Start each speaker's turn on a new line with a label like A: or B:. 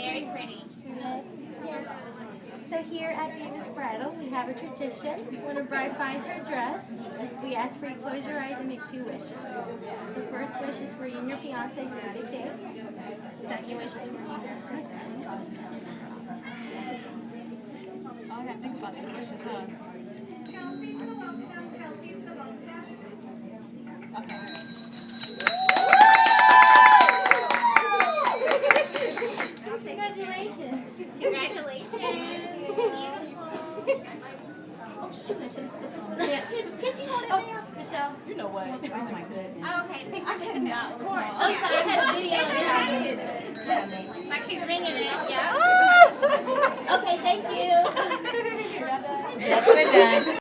A: very pretty.
B: So here at Davis Bridal, we have a tradition. When a bride finds her dress, we ask for you to close your eyes and make 2 wishes. The first wish is for you and your fiance for a big day. Second wish is for you and your husband.
A: Oh, I gotta think about these wishes, huh?
B: Congratulations.
A: Congratulations. Beautiful.
B: Oh, shoot, I should have. Can she hold it there? Michelle?
A: You know what?
B: Oh, my goodness.
A: Oh, okay. Picture I cannot
B: Oh, sorry, I had a video of it.
A: Like she's ringing it. Yeah.
B: Okay, thank you.
C: That's good, done.